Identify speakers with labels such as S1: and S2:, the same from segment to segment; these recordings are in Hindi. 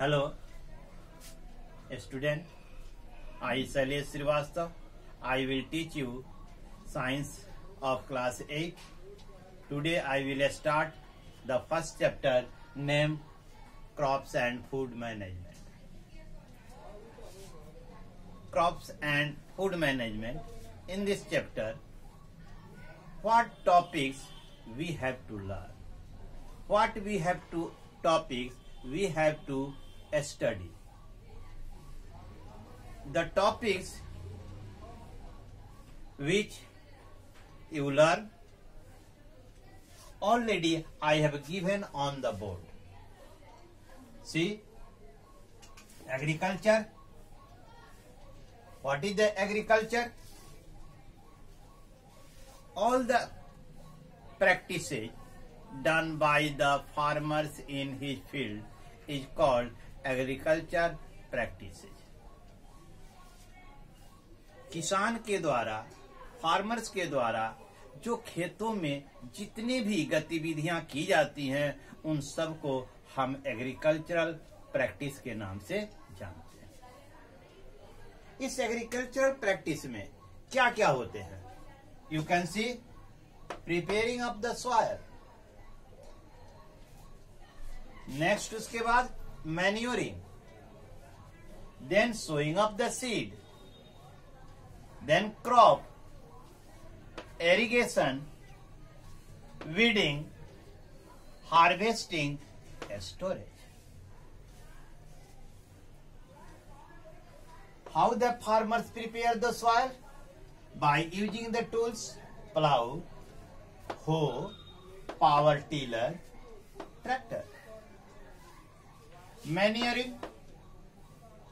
S1: Hello, student. I Shailesh Srivastava. I will teach you science of class 8. Today I will start the first chapter named Crops and Food Management. Crops and Food Management. In this chapter, what topics we have to learn? What topics we have to study? The topics which you learn already I have given on the board. See, agriculture. What is the agriculture? All the practices done by the farmers in his field is called agriculture practices. किसान के द्वारा, फार्मर्स के द्वारा जो खेतों में जितनी भी गतिविधियां की जाती हैं उन सब को हम एग्रीकल्चरल प्रैक्टिस के नाम से जानते हैं। इस एग्रीकल्चरल प्रैक्टिस में क्या क्या होते हैं? You can see preparing of the soil, next उसके बाद manuring, then sowing of the seed, then crop, irrigation, weeding, harvesting, storage. How the farmers prepare the soil? By using the tools plow, hoe, power tiller, tractor. Manuring.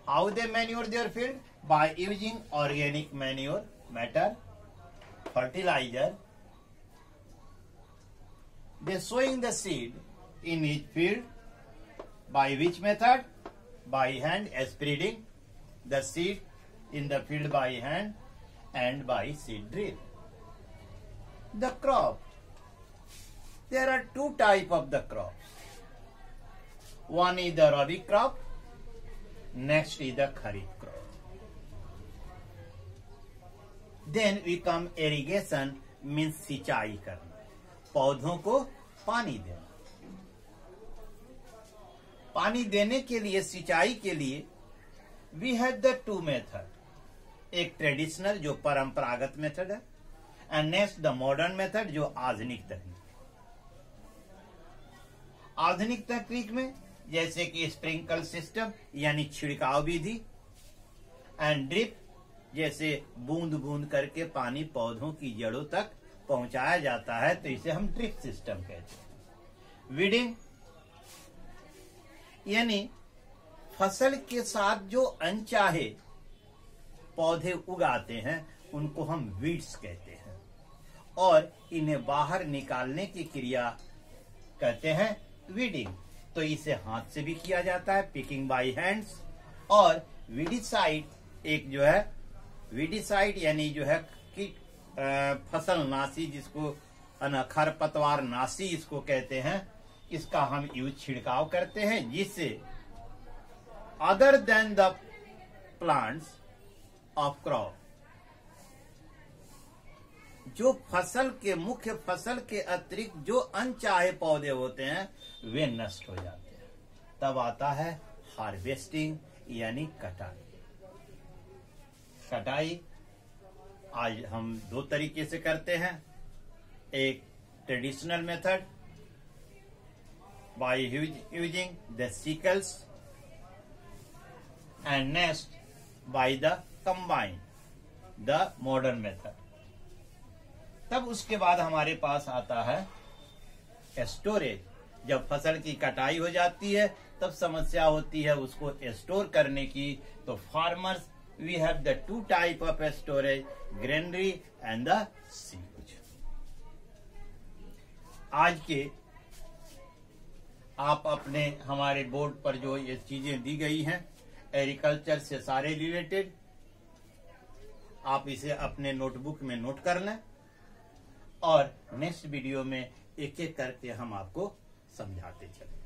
S1: How they manure their field? By using organic manure matter, fertilizer. They sowing the seed in each field. By which method? By hand, spreading the seed in the field by hand and by seed drill. The crop. There are two types of the crops. One is the rabi crop, next is the kharif crop. Then we come irrigation, means सिंचाई करना, पौधों को पानी देना। पानी देने के लिए, सिंचाई के लिए we have the two method. एक ट्रेडिशनल जो परंपरागत मेथड है and next the modern method जो आधुनिक तकनीक। आधुनिक तकनीक में जैसे कि स्प्रिंकल सिस्टम यानी छिड़काव विधि एंड ड्रिप, जैसे बूंद बूंद करके पानी पौधों की जड़ों तक पहुंचाया जाता है तो इसे हम ड्रिप सिस्टम कहते हैं। वीडिंग यानी फसल के साथ जो अनचाहे पौधे उगाते हैं उनको हम वीड्स कहते हैं और इन्हें बाहर निकालने की क्रिया कहते हैं वीडिंग। तो इसे हाथ से भी किया जाता है, पिकिंग बाय हैंड्स। और वीडिसाइड एक जो है, वीडिसाइड यानी जो है कि फसल नाशी, जिसको खरपतवार नाशी इसको कहते हैं, इसका हम यूज छिड़काव करते हैं जिससे other than the plants of crop, जो फसल के मुख्य फसल के अतिरिक्त जो अनचाहे पौधे होते हैं वे नष्ट हो जाते हैं। तब आता है हार्वेस्टिंग यानी कटाई। कटाई आज हम दो तरीके से करते हैं। एक traditional method by using the sicles and next by the combine the modern method. तब उसके बाद हमारे पास आता है स्टोरेज। जब फसल की कटाई हो जाती है तब समस्या होती है उसको स्टोर करने की। तो farmers we have the two type of storage, granary and the silage. आज के आप अपने हमारे बोर्ड पर जो ये चीजें दी गई हैं एग्रीकल्चर से सारे रिलेटेड, आप इसे अपने नोटबुक में नोट कर लें और नेक्स्ट वीडियो में एक एक करके हम आपको समझाते चलें।